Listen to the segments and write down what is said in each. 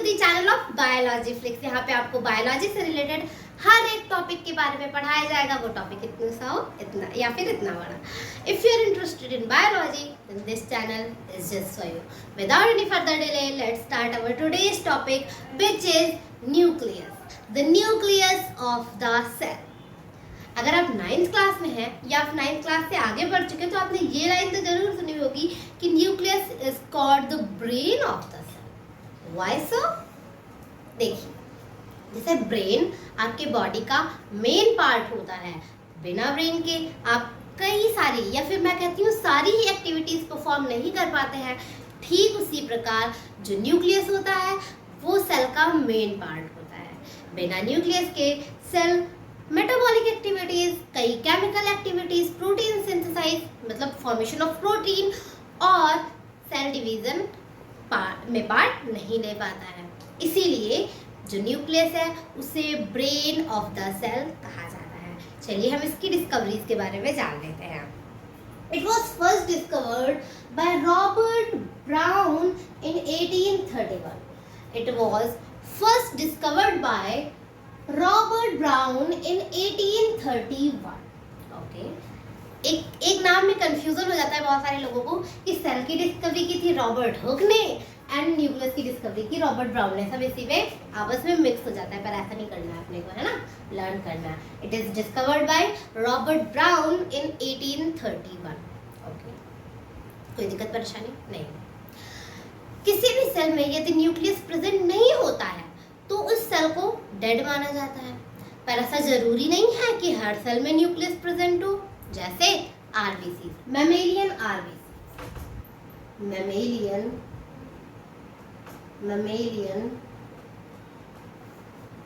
The channel of biology flix. यहाँ पे आपको बायोलॉजी से रिलेटेड हर एक टॉपिक के बारे में पढ़ाया जाएगा। वो टॉपिक इतना सा हो इतना या फिर इतना बड़ा। If you are interested in biology then this channel is just for you. Without any further delay let's start our today's topic which is nucleus, the nucleus of the cell. अगर आप 9th क्लास में हैं या आप 9th class से आगे बढ़ चुके हैं तो आपने ये लाइन तो जरूर सुनी होगी कि nucleus is called the brain of the cell. Why so? देखिए, जैसे ब्रेन आपके बॉडी का मेन पार्ट होता है, बिना ब्रेन के आप कई सारी या फिर मैं कहती हूँ सारी ही एक्टिविटीज परफॉर्म नहीं कर पाते हैं। ठीक उसी प्रकार जो न्यूक्लियस होता है वो सेल का मेन पार्ट होता है। बिना न्यूक्लियस के सेल मेटाबॉलिक एक्टिविटीज, कई केमिकल एक्टिविटीज, प्रोटीन सिंथेसाइज मतलब फॉर्मेशन ऑफ प्रोटीन और सेल डिवीजन में पार्ट नहीं ले पाता है। इसीलिए जो न्यूक्लियस है उसे ब्रेन ऑफ द सेल कहा जाता है। चलिए हम इसकी डिस्कवरीज के बारे में जान लेते हैं। It was first discovered by Robert brown in 1831। It was first discovered by Robert brown in 1831। Okay, एक नाम में कंफ्यूजन हो जाता है बहुत सारे लोगों को कि सेल की डिस्कवरी की थी रॉबर्ट हुक ने एंड न्यूक्लियस की डिस्कवरी की रॉबर्ट ब्राउन ने। सब इसी में आपस में मिक्स हो जाता है, पर ऐसा नहीं करना है अपने को, है ना, लर्न करना है। It is discovered by Robert brown in 1831। Okay, कोई दिक्कत परेशानी नहीं। किसी भी सेल में यदि न्यूक्लियस प्रेजेंट नहीं होता है तो उस सेल को डेड माना जाता है। पर ऐसा जरूरी नहीं है कि हर सेल में न्यूक्लियस प्रेजेंट हो। जैसे RBC, mammalian RBC, mammalian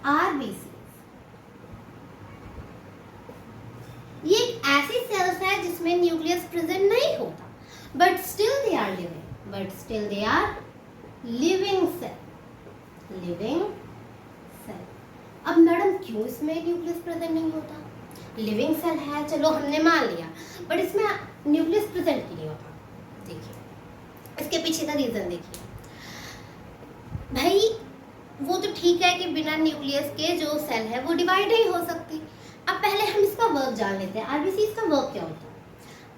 RBC, ये एक ऐसी सेल्स है जिसमें न्यूक्लियस प्रेजेंट नहीं होता, but still they are living cell. अब मैडम क्यों इसमें न्यूक्लियस प्रेजेंट नहीं होता? लिविंग सेल है, चलो हमने मान लिया, बट इसमें न्यूक्लियस प्रेजेंट क्यों नहीं होता? देखिए इसके पीछे का रीजन देखिए। भाई वो तो ठीक है कि बिना न्यूक्लियस के जो सेल है वो डिवाइड नहीं हो सकती। अब पहले हम इसका वर्क जान लेते हैं। आरबीसीज का वर्क क्या होता है?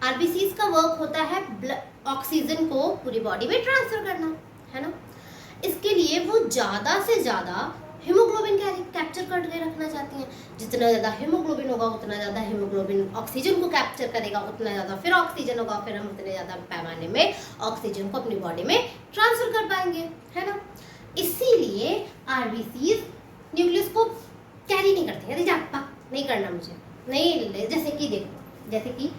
आरबीसीज का वर्क होता है ऑक्सीजन को पूरी बॉडी में ट्रांसफर करना, है ना। इसके लिए वो ज़्यादा से ज़्यादा हीमोग्लोबिन कैप्चर करके रखना चाहती हैं। जितना ज़्यादा हीमोग्लोबिन होगा उतना ज़्यादा हीमोग्लोबिन ऑक्सीजन को कैप्चर करेगा, उतना ज़्यादा फिर ऑक्सीजन होगा, फिर हम उतने ज़्यादा पैमाने में ऑक्सीजन को अपनी बॉडी में ट्रांसफर कर पाएंगे, है ना। इसीलिए आरबीसीज न्यूक्लियस को कैरी नहीं करते। अरे जापा नहीं करना मुझे नहीं। जैसे कि देखो, जैसे कि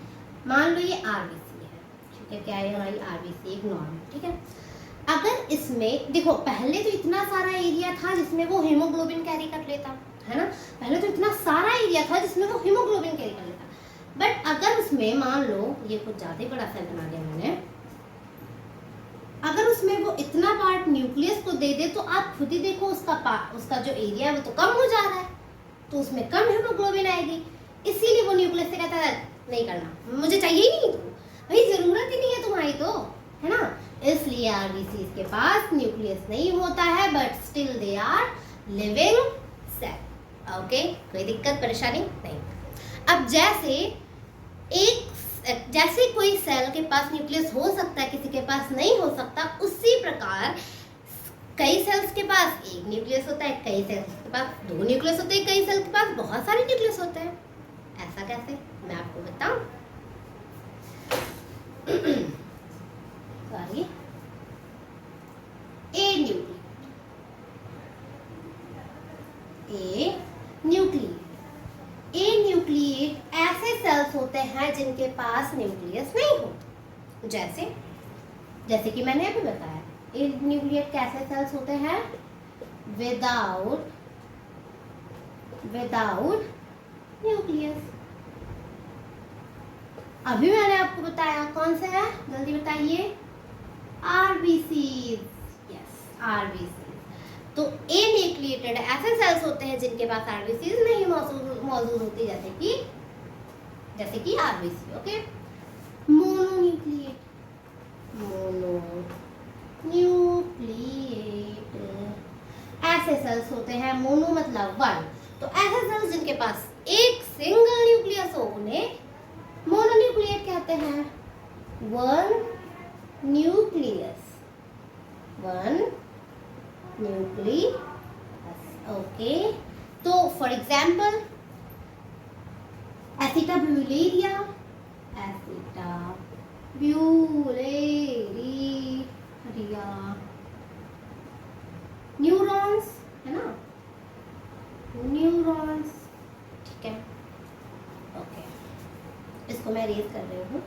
मान लो ये आरबीसी है, ठीक है, क्या है हमारी आरबीसी एक नॉर्मल, ठीक है। अगर इसमें देखो पहले तो इतना सारा एरिया था जिसमें वो हीमोग्लोबिन कैरी कर लेता, है ना। पहले तो इतना सारा एरिया था जिसमें वो हीमोग्लोबिन कैरी कर लेता, बट अगर उसमें मान लो ये कुछ ज़्यादा ही बड़ा सेल बना दिया मैंने, अगर उसमें वो इतना पार्ट न्यूक्लियस को दे दे तो आप खुद ही देखो उसका जो एरिया है वो तो कम हो जा रहा है, तो उसमें कम हीमोग्लोबिन आएगी। इसीलिए वो न्यूक्लियस से कहता है नहीं करना, मुझे चाहिए ही नहीं, तो भाई ज़रूरत ही नहीं है तुम्हारी, तो है ना। इसलिए आरबीसीज के पास न्यूक्लियस नहीं होता है, but still they are living cell. Okay, कोई दिक्कत परेशानी नहीं। अब जैसे कोई सेल के पास न्यूक्लियस हो सकता है, किसी के पास नहीं हो सकता, उसी प्रकार कई सेल्स के पास एक न्यूक्लियस होता है, कई सेल्स के पास 2 न्यूक्लियस होते हैं, कई सेल्स के पास बहुत सारे न्यूक्लियस होते हैं। ऐसा कैसे, मैं आपको बताऊं। सॉरी, ए न्यूक्लिएट ऐसे सेल्स होते हैं जिनके पास न्यूक्लियस नहीं होता। जैसे कि मैंने अभी बताया, ए न्यूक्लिएट कैसे सेल्स होते हैं? Without nucleus. अभी मैंने आपको बताया कौन से है, जल्दी बताइए। RBCs, yes RBC. तो ए न्यूक्लिएटेड ऐसे सेल्स होते हैं जिनके पास आरबीसीज नहीं मौजूद होती, जैसे कि आरबीसी। ओके, मोनोन्यूक्लिएट ऐसे सेल्स होते हैं, मोनो मतलब वन, तो ऐसे सेल्स जिनके पास एक सिंगल न्यूक्लियस हो उन्हें मोनोन्यूक्लिएट कहते हैं। One nucleus, one nucleus, okay. तो फॉर एग्जाम्पल एसिटाब्यूलेरिया, एसिटाब्यूलेरिया, न्यूरॉन्स है ना, न्यूरॉन्स, ठीक है, ओके। इसको मैं रेज कर रही हूँ।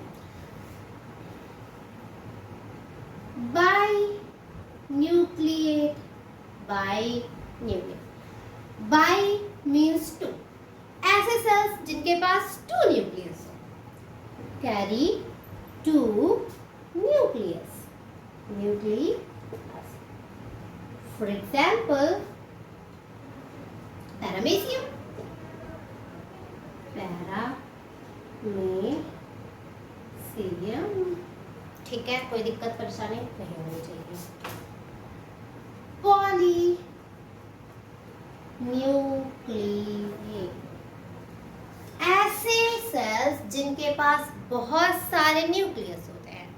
Binucleate, binucleate, bi means two, ऐसे सेल्स जिनके पास टू न्यूक्लियस हो, carry two nucleus, nucleus. For example paramecium, paramecium, ठीक है, कोई दिक्कत परेशानी नहीं होनी चाहिए। पॉली न्यूक्लिएट, ऐसे सेल्स जिनके पास बहुत सारे न्यूक्लियस होते हैं,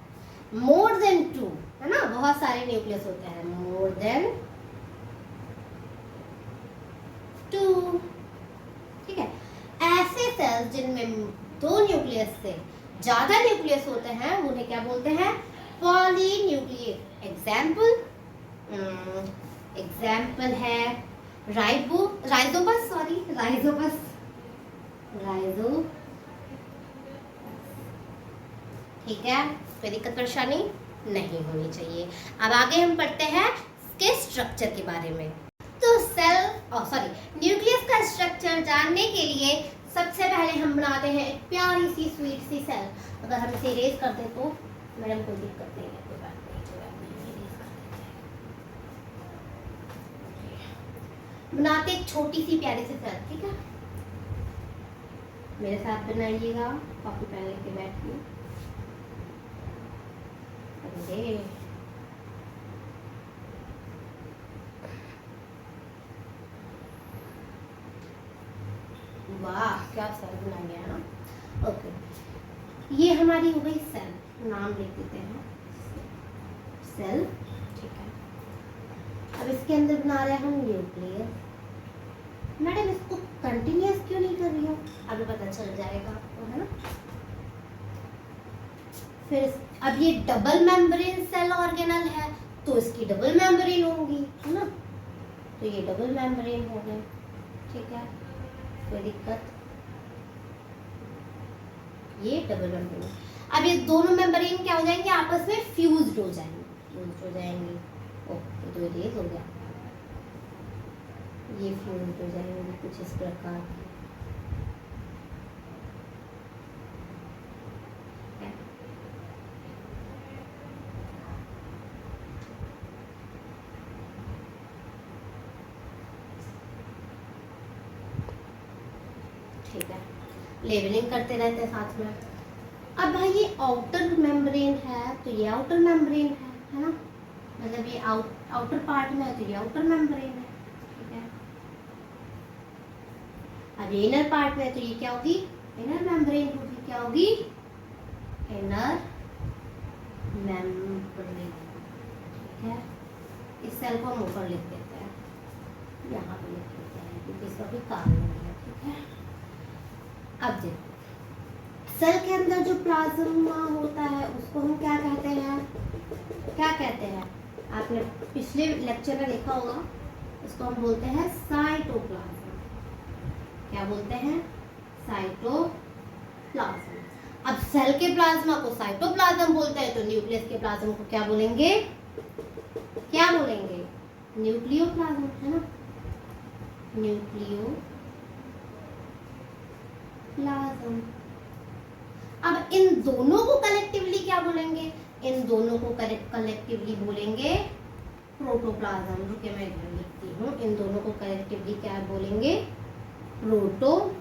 मोर देन टू, है ना, बहुत सारे न्यूक्लियस होते हैं, मोर देन टू, ठीक है। ऐसे सेल्स जिनमें दो न्यूक्लियस से ज्यादा न्यूक्लियस होते हैं उन्हें क्या बोलते हैं, पॉलीन्यूक्लिएट। एग्जाम्पल है राइजोपस, ठीक है, कोई दिक्कत परेशानी नहीं होनी चाहिए। अब आगे हम पढ़ते हैं इसके स्ट्रक्चर के बारे में। तो न्यूक्लियस का स्ट्रक्चर जानने के लिए सबसे पहले हम बनाते हैं एक प्यारी सी स्वीट सी सेल। अगर हम इसे इरेज कर दें तो मैडम कोई दिक्कत नहीं है, कोई बात नहीं, इरेज कर देते हैं। बनाते एक छोटी सी प्यारी सी सेल, ठीक है, मेरे साथ बनाइएगा, कॉपी पेन लेके बैठिए। वाह क्या सेल बना गया ना, ओके। ये हमारी हो गई सेल, नाम लिख देते हैं सेल, ठीक है। अब इसके अंदर बना रहे हैं हम न्यूक्लियस। मैडम इसको कंटिन्यूअस क्यों नहीं कर रही हो, अभी पता चल जाएगा आपको, है ना। फिर अब ये डबल मेम्ब्रेन सेल ऑर्गेनल है तो इसकी डबल मेम्ब्रेन होगी, है ना, तो ये डबल मेम्ब्रेन हो गए, ठीक है, कोई दिक्कत, ये डबल मेम्ब्रेन। अब ये दोनों मेम्ब्रेन क्या हो जाएंगे, आपस में फ्यूज्ड हो जाएंगे, ओके, तो ये हो गया, ये फ्यूज्ड हो जाएंगे कुछ इस प्रकार। ठीक है, लेबलिंग करते रहते हैं साथ में। अब भाई ये आउटर मेम्ब्रेन है तो ये आउटर मेम्ब्रेन है ना, मतलब ये आउटर पार्ट में है तो ये आउटर मेम्ब्रेन है, ठीक है। अब ये इनर पार्ट में है तो ये क्या होगी, इनर मेम्ब्रेन होगी, क्या होगी, इनर मेम्ब्रेन, ठीक है। इस सेल को हम ऊपर लिख देते हैं, यहाँ पे लिख देते हैं क्योंकि इसका भी काम नहीं है, ठीक है। अब देखो सेल के अंदर जो प्लाज्मा होता है उसको हम क्या कहते हैं, आपने पिछले लेक्चर में देखा होगा, इसको हम बोलते हैं साइटोप्लाज्म। क्या बोलते हैं, साइटोप्लाज्म। अब सेल के प्लाज्मा को साइटोप्लाज्म बोलते हैं तो न्यूक्लियस के प्लाज्मा को क्या बोलेंगे, न्यूक्लियोप्लाज्म, है ना, न्यूक्लियोप्लाज्म। अब इन दोनों को कलेक्टिवली क्या बोलेंगे, इन दोनों को कलेक्टिवली बोलेंगे प्रोटोप्लाज्म। रुकिए मैं लिखती हूँ, इन दोनों को कलेक्टिवली क्या बोलेंगे, प्रोटोप्लाज्म,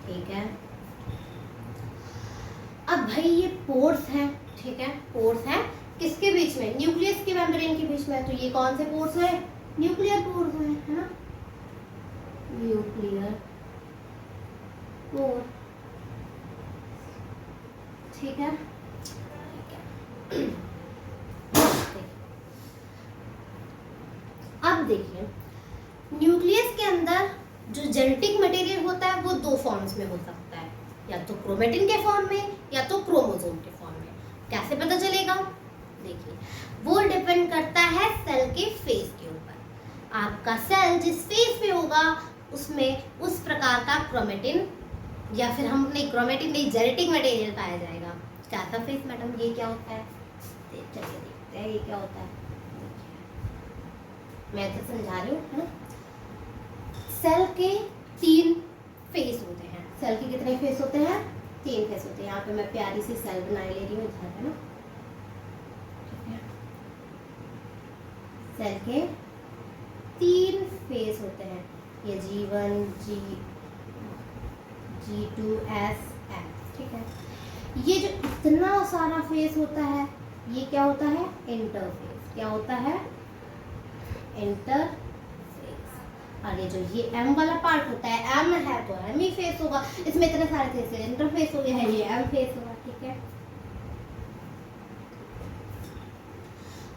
ठीक है। अब भाई ये पोर्स हैं, ठीक है, पोर्स हैं, किसके बीच में, न्यूक्लियस की मेम्ब्रेन के बीच में। तो ये कौन से पोर्स है, न्यूक्लियर पोर्स है ना, न्यूक्लियर पोर, ठीक है। अब देखिए न्यूक्लियस के अंदर जो जेनेटिक मटेरियल होता है वो दो फॉर्म्स में हो सकता है, या तो क्रोमेटिन के फॉर्म में या तो क्रोमोसोम के फॉर्म में। कैसे पता चलेगा, देखिए वो डिपेंड करता है सेल के फेस के ऊपर। आपका सेल जिस फेस पे होगा उसमें उस प्रकार का क्रोमेटिन या फिर हम नहीं क्रोमेटिन नहीं जेनेटिक मटेरियल पाया जाएगा। कैसा फेस मैडम, ये क्या होता है, चलिए देखते हैं ये क्या होता है। मैं तो समझा रही हूँ। सेल के 3 फेस होते हैं। सेल के कितने फेस होते हैं, 3 फेस होते हैं। यहाँ पे मैं प्यारी सी सेल बनाई ले रही हूँ इधर, है ना। सेल के 3 फेस होते हैं, ये G1 G2 S F, ठीक है। ये जो इतना सारा फेस होता है ये क्या होता है, इंटरफेस। क्या होता है, इंटरफेस। और ये जो ये M वाला पार्ट होता है, M है तो M ही फेस होगा, इसमें इतने सारे फेस है, इंटरफेस हो गया है, ये M फेस होगा, ठीक है।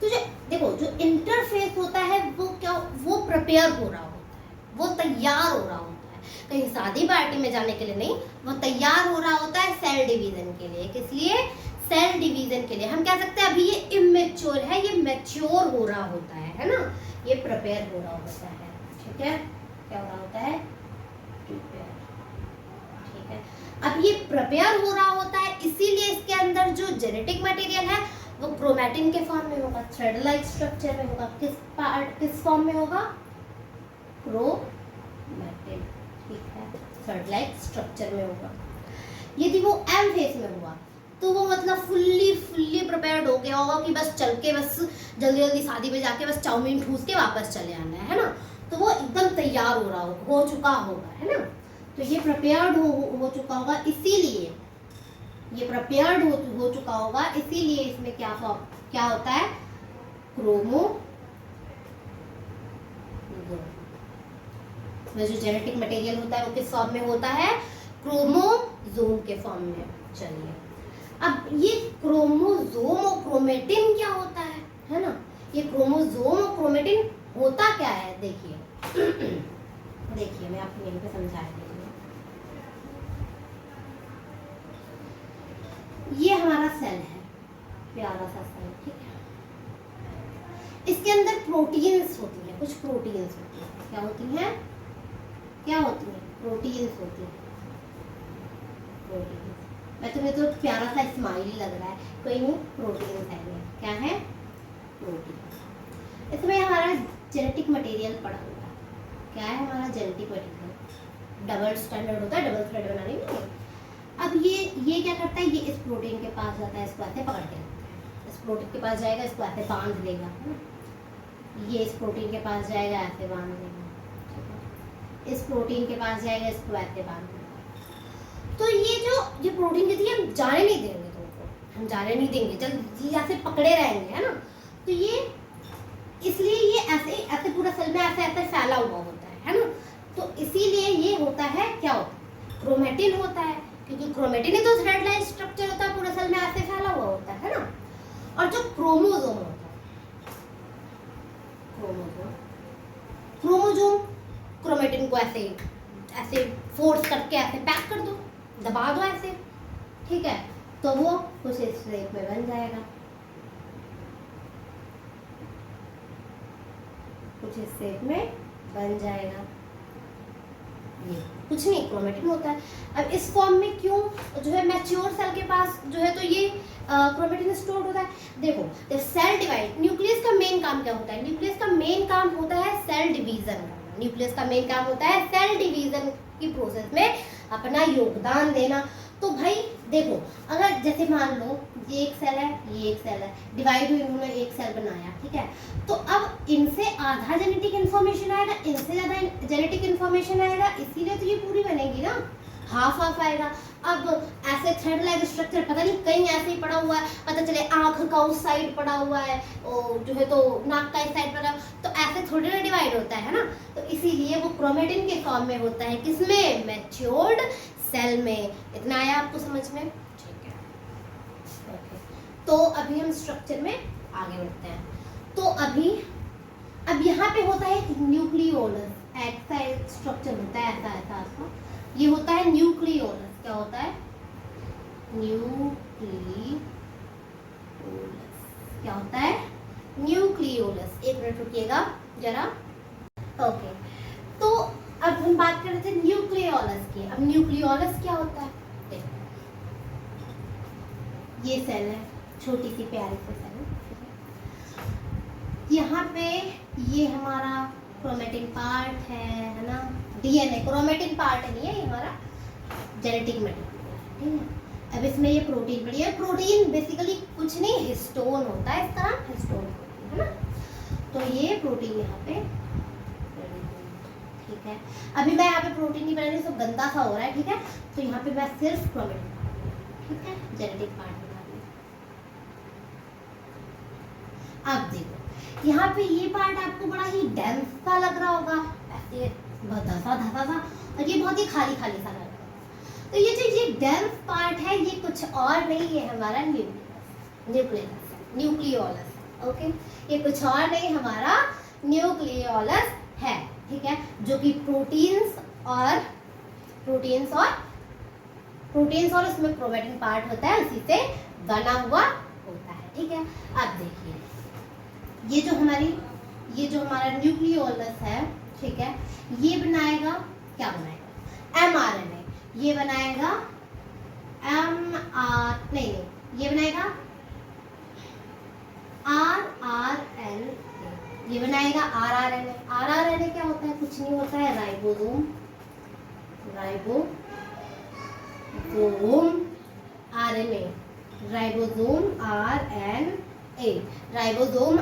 तो जो देखो जो इंटरफेस होता है वो क्या, वो प्रिपेयर हो रहा होता है, वो तैयार हो रहा होता है, कहीं शादी पार्टी में जाने के लिए नहीं, वो तैयार हो रहा होता है सेल डिवीजन के लिए। किस लिए, सेल डिवीजन के लिए। हम कह सकते हैं अभी ये इमेच्योर है, ये मैच्योर हो रहा होता है ना, ये प्रिपेयर हो रहा होता है, ठीक है। क्या हो रहा होता है, प्रिपेयर, ठीक है। अब ये प्रिपेयर हो रहा होता है, इसीलिए इसके अंदर जो जेनेटिक मटेरियल है वो क्रोमैटिन के फॉर्म में होगा, थ्रेड लाइक स्ट्रक्चर में होगा। किस फॉर्म में होगा, क्रोमैटिन, ठीक है, थ्रेड लाइक स्ट्रक्चर में होगा। यदि वो एम फेस में हुआ तो वो मतलब फुल्ली प्रिपेयर्ड हो गया होगा कि बस चल के बस जल्दी शादी में जाके बस चाउमीन ठूस के वापस चले आना है ना। तो वो एकदम तैयार हो रहा हो चुका होगा, है ना। तो ये प्रिपेयर्ड हो चुका होगा, इसीलिए ये प्रिपेयर्ड हो चुका होगा, इसीलिए इसमें क्या होता है, क्रोमोसोम। इसमें जो जेनेटिक मटेरियल होता है वो किस फॉर्म में होता है, क्रोमोसोम के फॉर्म में। चलिए अब ये क्रोमोसोम और क्रोमेटिन क्या होता है ना। ये क्रोमोसोम और क्रोमेटिन होता क्या है, देखिए देखिए मैं आपको यहीं पे समझा देती हूँ। ये हमारा सेल है, प्यारा सा सेल, ठीक है। इसके अंदर प्रोटीन्स होती है, कुछ प्रोटीन्स होती है। क्या होती हैं, क्या होती है, प्रोटीन्स होती है, प्रोटीन्स। मैं तुम्हें तो प्यारा सा स्माइली लग रहा है, कोई नहीं, प्रोटीन्स है। क्या है, प्रोटीन। इसमें हमारा जेनेटिक मटेरियल पड़ा हुआ है। क्या है हमारा जेनेटिक मटेरियल, डबल स्टैंडर्ड होता है, डबल थ्रेड बनाने में। अब ये क्या करता है, ये इस प्रोटीन के पास जाता है, इसको ऐसे पकड़ के रखता है, इस प्रोटीन के पास जाएगा, इसको ऐसे बांध देगा, ये इस प्रोटीन के पास जाएगा, ऐसे बांध देगा, इस प्रोटीन के पास जाएगा, इसको ऐसे बांध देगा। तो ये प्रोटीन कहती है हम जाने नहीं देंगे तुमको, हम जाने नहीं देंगे, चल ऐसे पकड़े रहेंगे, है ना। तो ये इसलिए ये ऐसे पूरा सेल में ऐसे फैला हुआ होता है ना। तो इसीलिए ये होता है, क्या होता है, क्रोमेटिन होता है, क्योंकि क्रोमेटिन ही तो थ्रेड लाइक स्ट्रक्चर होता है, पूरे सेल में ऐसे फैला हुआ होता है ना। और जो क्रोमोसोम होता है, क्रोमोसोम क्रोमेटिन को ऐसे फोर्स करके ऐसे पैक कर दो, दबा दो ऐसे, ठीक है, तो वो कुछ इस शेप में बन जाएगा, कुछ इस शेप में बन जाएगा। ये कुछ नहीं, क्रोमेटिन होता है। अब इस फॉर्म में क्यों जो है मैच्योर सेल के पास जो है तो ये क्रोमेटिन स्टोर होता है। देखो जब सेल डिवाइड, न्यूक्लियस का मेन काम क्या होता है, न्यूक्लियस का मेन काम होता है सेल डिवीजन करना। न्यूक्लियस का मेन काम होता है सेल डिवीजन की प्रोसेस में अपना योगदान देना। तो भाई देखो, अगर जैसे मान लो ये एक सेल है, ये एक सेल है, डिवाइड हुई, इन्होंने एक सेल बनाया, ठीक है। तो अब इनसे आधा जेनेटिक इन्फॉर्मेशन आएगा, इनसे ज़्यादा जेनेटिक इन्फॉर्मेशन आएगा, इसीलिए तो ये पूरी बनेगी ना। हाफ हाफ आएगा। अब ऐसे थ्रेड लाइक स्ट्रक्चर पता नहीं कहीं ऐसे ही पड़ा हुआ है, पता चले आंख का उस साइड पड़ा हुआ है और जो है तो नाक का इस साइड पड़ा, तो ऐसे थोड़ी ना डिवाइड होता है ना। तो इसीलिए वो क्रोमेटिन के फॉर्म में होता है, किसमें, मैच्योर्ड सेल में। इतना आया आपको समझ में, ठीक है। ओके, तो अभी हम स्ट्रक्चर में आगे बढ़ते हैं। तो अब यहाँ पे होता है न्यूक्लियोलस, ऐसा एक स्ट्रक्चर होता है, ऐसा ऐसा ऐसा, ये होता है न्यूक्लियोलस। क्या होता है, न्यूक्लियोलस। क्या होता है, न्यूक्लियोलस। एक मिनट रुकिएगा जरा। ओके, तो अब हम बात कर रहे थे न्यूक्लियोलस की। अब न्यूक्लियोलस क्या होता है, देखो ये सेल है, छोटी सी प्यारी सी सेल है। यहाँ पे ये हमारा क्रोमेटिन पार्ट है ना, डीएनए क्रोमेटिन पार्ट नहीं है, ये हमारा जेनेटिक मटेरियल, ठीक है। अब इसमें ये प्रोटीन पड़ी है। प्रोटीन बेसिकली कुछ नहीं, हिस्टोन होता है, इसका नाम हिस्टोन है ना। तो ये प्रोटीन यहाँ पे, ठीक है। अभी मैं यहाँ पे प्रोटीन नहीं बना रही, सब गंदा सा हो रहा है, ठीक है। तो यहाँ पे मैं सिर्फ क्रोमेटिन, ठीक है, जेनेटिक पार्ट बना रही हूँ। अब देखो यहाँ पे ये पार्ट आपको बड़ा ही डेंस सा लग रहा होगा, ऐसे धसा धसा सा, और ये बहुत ही खाली खाली सा लग रहा है। तो ये जो ये डेंस पार्ट है, ये कुछ और नहीं है, हमारा न्यूक्लियोलस। ओके, ये कुछ और नहीं, हमारा न्यूक्लियोलस है, ठीक है, जो कि प्रोटीन्स और उसमें क्रोमेटिन पार्ट होता है, उसी से बना हुआ होता है, ठीक है। अब देखिए ये जो हमारा न्यूक्लियोलस है, ठीक है, ये बनाएगा, क्या बनाएगा, mRNA। ये बनाएगा ये बनाएगा rRNA। ये बनाएगा rRNA। rRNA क्या होता है, कुछ नहीं होता है, राइबोसोम RNA, राइबोसोम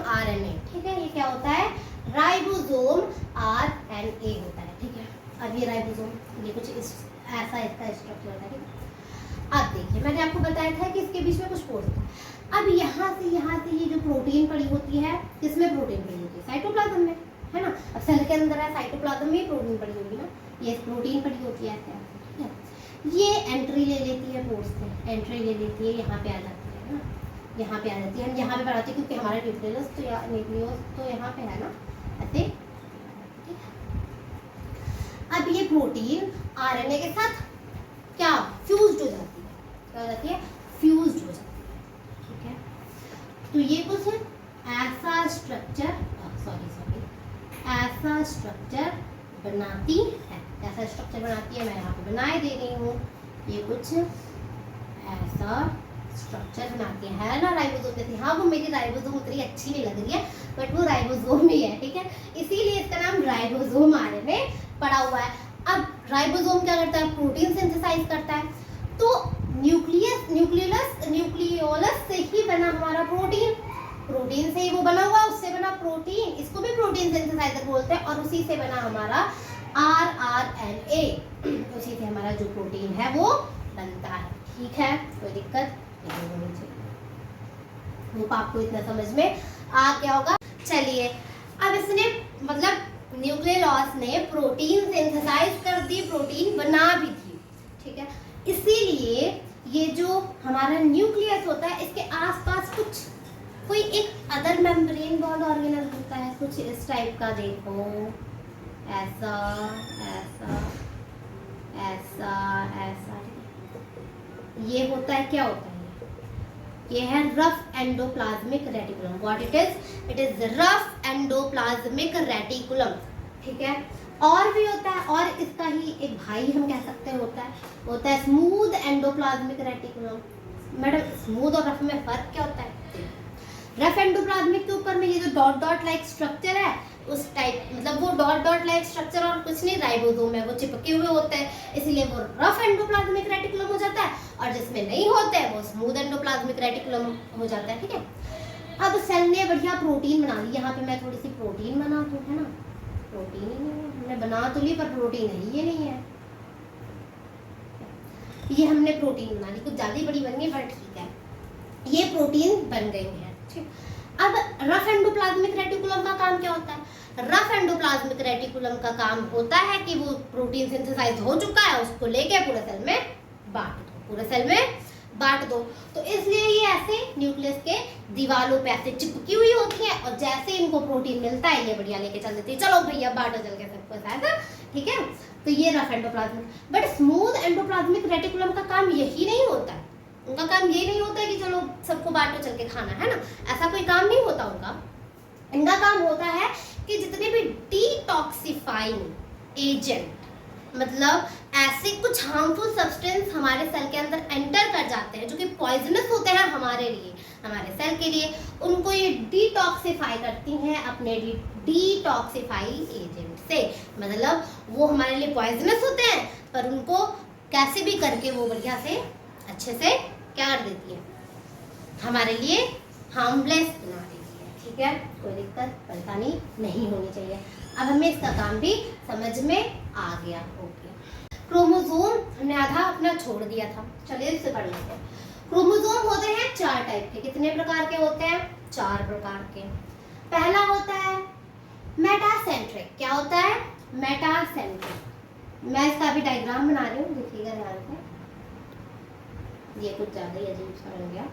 RNA, ठीक है। ये क्या होता है, राइबोसोम RNA होता है, ठीक है। अब ये राइबोसोम, ये कुछ ऐसा इसका स्ट्रक्चर होता है, ठीक है। अब देखिए मैंने आपको बताया था कि इसके बीच में कुछ पोर्स होता है। अब यहाँ से ये जो प्रोटीन पड़ी होती है, किसमें प्रोटीन पड़ी होती है, साइटोप्लाज्म में, है ना। अब सेल के अंदर है, साइटोप्लाज्म में प्रोटीन पड़ी होगी ना, ये प्रोटीन पड़ी होती है, ठीक है। ये एंट्री ले लेती है पोर्स से, एंट्री ले लेती है, यहाँ पे आ जाती है ना, यहाँ पे आ जाती है। हम यहाँ पे बढ़ाते हैं क्योंकि हमारा न्यूक्लियस तो यहाँ पे है ना, ऐसे, ठीक है। अब ये प्रोटीन आरएनए के साथ क्या फ्यूज्ड हो जाती है, क्या हो जाती है, फ्यूज्ड हो जाती है, ठीक है। तो ये कुछ ऐसा स्ट्रक्चर ऐसा स्ट्रक्चर बनाती है, ऐसा स्ट्रक्चर बनाती है, मैं यहाँ पे बनाए दे रही हूँ। ये कुछ ऐसा स्ट्रक्चर बनाती है ना, राइबोसोम जैसी। हाँ, वो मेरी राइबोसोम उतनी अच्छी नहीं लग रही है, बट वो राइबोसोम ही है, ठीक है, इसीलिए इसका नाम राइबोसोम आरएनए पड़ा हुआ है। अब राइबोसोम क्या करता है, प्रोटीन सिंथेसाइज करता है। तो न्यूक्लियोलस से ही बना हमारा प्रोटीन से ही वो बना हुआ, उससे बना प्रोटीन, इसको भी प्रोटीन सिंथेसाइजर बोलते हैं। और उसी से बना हमारा rRNA, उसी से हमारा जो प्रोटीन है वो बनता है, ठीक है। कोई दिक्कत नहीं होनी चाहिए। वो आपको इतना समझ में आ गया होगा। चलिए, अब इसने मतलब न्यूक्लियोलस ने प्रोटीन सिंथेसाइज कर दी, प्रोटीन बना भी दी, ठीक है। इसीलिए ये जो हमारा न्यूक्लियस होता है, इसके आसपास कोई एक अदर मेम्ब्रेन वॉल ऑर्गेनल होता है, कुछ इस टाइप का, देखो ऐसा ऐसा ऐसा ऐसा, ये होता है, क्या होता है, ये है rough endoplasmic reticulum. What it is rough endoplasmic reticulum, ठीक है। और भी होता है, और इसका ही एक भाई हम कह सकते हैं होता है smooth endoplasmic reticulum. Madam, smooth और रफ में फर्क क्या होता है? रफ एंडोप्लाज्मिक के ऊपर में ये जो डॉट डॉट लाइक स्ट्रक्चर है, उस टाइप, मतलब वो डॉट डॉट लाइक स्ट्रक्चर और कुछ नहीं, राइबोसोम है, वो चिपके हुए होते हैं, इसलिए वो रफ एंडोप्लाज्मिक रेटिकुलम हो जाता है। और जिसमें नहीं होते हैं वो स्मूथ एंडोप्लाज्मिक रेटिकुलम हो जाता है, ठीक है। अब सेल ने बढ़िया प्रोटीन बना ली। यहाँ पे मैं थोड़ी सी प्रोटीन बना दूँ, है ना, प्रोटीन ही नहीं है, हमने बना तो ली पर प्रोटीन है ये नहीं है, ये हमने प्रोटीन बना ली, कुछ ज़्यादा बड़ी बन गई पर ठीक है, ये प्रोटीन बन गई है। ठीक, अब रफ एंडोप्लाज्मिक रेटिकुलम का काम क्या होता है? रफ एंडोप्लाज्मिक रेटिकुलम का काम होता है कि वो प्रोटीन सिंथेसाइज हो चुका है, उसको लेके पूरे सेल में बांट दो, पूरे सेल में बांट दो। तो इसलिए ये ऐसे न्यूक्लियस के दीवारों पे ऐसे चिपकी हुई होती है, और जैसे इनको प्रोटीन मिलता है ये बढ़िया लेके चल देती है, चलो भैया बांटो चल के सबको ऐसा। ठीक है, तो ये rough endoplasmic. But smooth endoplasmic reticulum का काम यही नहीं होता है, उनका काम ये नहीं होता है कि चलो सबको बांटो चल के खाना है ना, ऐसा कोई काम नहीं होता उनका। इनका काम होता है कि जितने भी डिटॉक्सिफाइंग एजेंट, मतलब ऐसे कुछ हार्मफुल सब्सटेंस हमारे सेल के अंदर एंटर कर जाते हैं जो कि पॉइजनस होते हैं हमारे लिए, हमारे सेल के लिए, उनको ये डिटॉक्सिफाई करती हैं अपने डिटॉक्सिफाई एजेंट से। मतलब वो हमारे लिए पॉइजनस होते हैं पर उनको कैसे भी करके वो बढ़िया से अच्छे से क्या कर देती है, हमारे लिए हार्मलेस बना देती है। ठीक है, कोई दिक्कत परेशानी नहीं होनी चाहिए। अब हमें इसका काम भी समझ में आ गया हो गया। क्रोमोसोम हमने आधा अपना छोड़ दिया था, चलिए इससे पढ़ लेते हैं। क्रोमोसोम होते हैं 4 टाइप के। कितने प्रकार के होते हैं? 4 प्रकार के। पहला होता है मेटासेंट्रिक। क्या होता है? मेटासेंट्रिक। मैं इसका भी डायग्राम बना रही हूँ, देखिएगा ध्यान से। ये कुछ ज्यादा ही अजीब सा बन गया।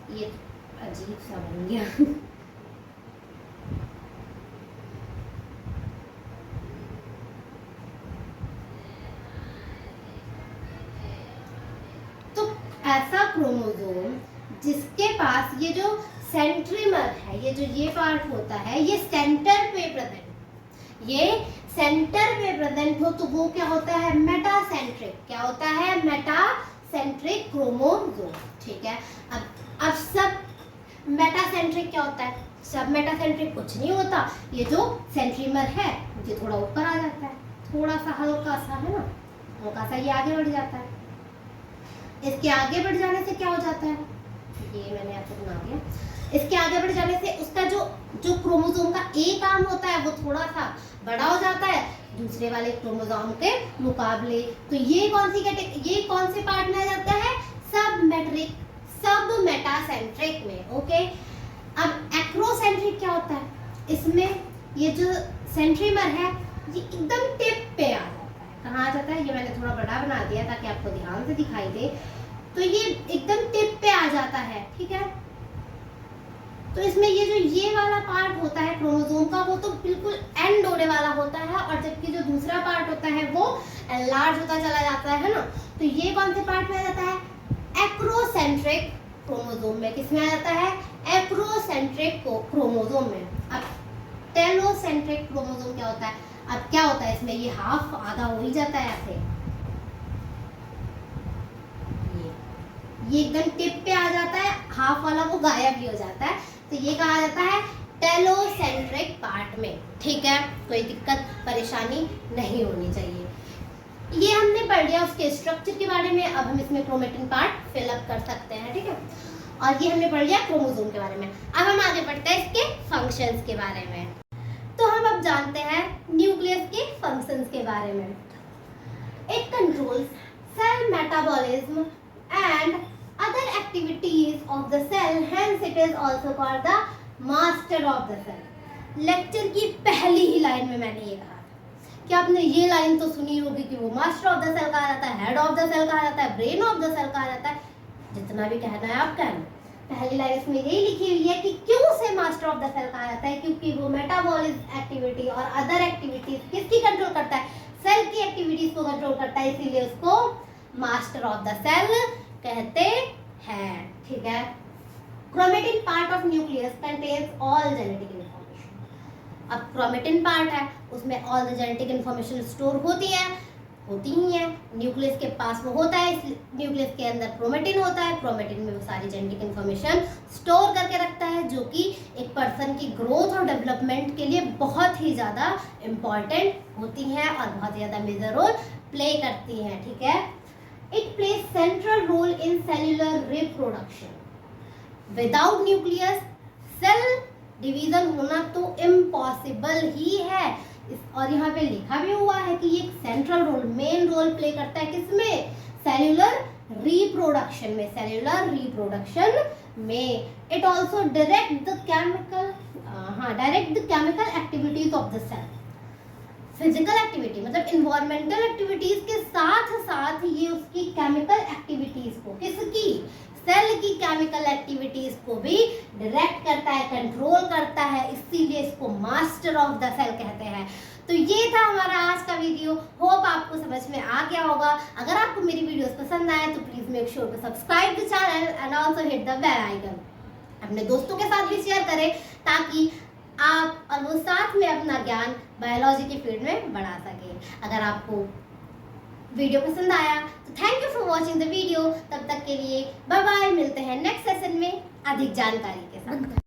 ये अजीब सा बन गया। तो ऐसा क्रोमोसोम जिसके पास ये जो सेंट्रीमर है, ये जो ये पार्ट होता है, ये सेंटर पे प्रेजेंट, ये सेंटर पे प्रेजेंट हो, तो वो क्या होता है? मेटासेंट्रिक। क्या होता है? Metacentric chromosome. ठीक है, अब सब मेटासेंट्रिक क्या होता है? सब मेटासेंट्रिक कुछ नहीं होता, ये जो सेंट्रीमर है ये थोड़ा ऊपर आ जाता है, थोड़ा सा हल्का सा है ना, हल्का सा ये आगे बढ़ जाता है। इसके आगे बढ़ जाने से क्या हो जाता है? ये मैंने आपको बना दिया। इसके आगे बढ़ जाने से उसका जो क्रोमोसोम का एक आर्म होता है वो थोड़ा सा बड़ा हो जाता है दूसरे वाले क्रोमोसोम के मुकाबले। तो ये कौन से पार्ट में आ जाता है? सब मेटासेंट्रिक में। ओके, अब एक्रोसेंट्रिक क्या होता है? इसमें ये जो सेंट्रीमर है ये एकदम टिप पे आ जाता है। कहाँ आ जाता है? ये मैंने थोड़ा बड़ा बना दिया ताकि आपको ध्यान से दिखाई दे। तो ये एकदम टिप पे आ जाता है। ठीक है, तो इसमें ये जो ये वाला पार्ट होता है क्रोमोसोम का वो तो बिल्कुल एंड होने वाला होता है, और जबकि जो दूसरा पार्ट होता है वो एनलार्ज होता चला जाता है ना। तो ये कौन से पार्ट में आ जाता है? एक्रोसेंट्रिक क्रोमोसोम में। किसमें आ जाता है? एक्रोसेंट्रिक क्रोमोसोम में। अब टेलोसेंट्रिक क्रोमोसोम क्या होता है? अब क्या होता है इसमें? ये हाफ आधा हो ही जाता है ऐसे, ये एकदम टिप पे आ जाता है, हाफ वाला वो गायब भी हो जाता है। तो ये कहा जाता है टेलोसेंट्रिक पार्ट में। ठीक है, कोई दिक्कत परेशानी नहीं होनी चाहिए। ये हमने पढ़ लिया उसके स्ट्रक्चर के बारे में। अब हम इसमें क्रोमेटिन पार्ट फिलअप कर सकते हैं। ठीक है, और ये हमने पढ़ लिया क्रोमोसोम के बारे में। अब हम आगे बढ़ते हैं इसके फंक्शंस के बारे में। तो हम अब जानते हैं न्यूक्लियस के फंक्शंस के बारे में। It controls cell metabolism and other activities of the cell, hence it is also called the master of the cell. Lecture की पहली ही लाइन में मैंने ये कहा कि आपने ये लाइन तो सुनी होगी कि वो मास्टर ऑफ द सेल कहा जाता है, हेड ऑफ द सेल कहा जाता है, ब्रेन ऑफ द सेल कहा जाता है, जितना भी कहना है आप कहना। पहली लाइन इसमें यही लिखी हुई है कि क्यों उसे मास्टर ऑफ द सेल कहा जाता है, क्योंकि वो मेटाबॉलिज्म एक्टिविटी और अदर एक्टिविटीज किसकी कंट्रोल करता है? सेल की एक्टिविटीज को कंट्रोल करता है, इसीलिए उसको मास्टर ऑफ द सेल कहते हैं। ठीक है, chromatin part of nucleus contains all genetic information. अब क्रोमेटिन पार्ट है, उसमें all the genetic information store होती ही है। न्यूक्लियस के पास वो होता है, इस न्यूक्लियस के अंदर क्रोमेटिन होता है, क्रोमेटिन में वो सारी जेनेटिक इंफॉर्मेशन स्टोर करके रखता है, जो कि एक पर्सन की ग्रोथ और डेवलपमेंट के लिए बहुत ही ज़्यादा इम्पॉर्टेंट होती हैं और बहुत ज़्यादा मेजर रोल प्ले करती हैं। ठीक है, It plays central role in cellular reproduction. Without nucleus, cell division होना तो impossible ही है। और यहाँ पे लिखा भी हुआ है कि ये एक central role, main role play करता है किसमें? सेल्यूलर रिप्रोडक्शन में, सेल्यूलर रिप्रोडक्शन में। It also direct the chemical activities of the cell. Physical activity मतलब इन्वायरमेंटल एक्टिविटीज के साथ साथ ये उसकी केमिकल एक्टिविटीज को, किसकी? सेल की केमिकल एक्टिविटीज को भी डायरेक्ट करता है, कंट्रोल करता है, इसीलिए इसको मास्टर ऑफ द सेल कहते हैं। तो ये था हमारा आज का वीडियो। होप आपको समझ में आ गया होगा। अगर आपको मेरी वीडियोस पसंद आए तो please make sure to subscribe the channel and also hit the bell icon. अपने दोस्तों के साथ भी शेयर करें ताकि आप और वो साथ में अपना ज्ञान बायोलॉजी की फील्ड में बढ़ा सके। अगर आपको वीडियो पसंद आया तो thank you for watching the video. तब तक के लिए बाय बाय, मिलते हैं नेक्स्ट सेशन में अधिक जानकारी के साथ।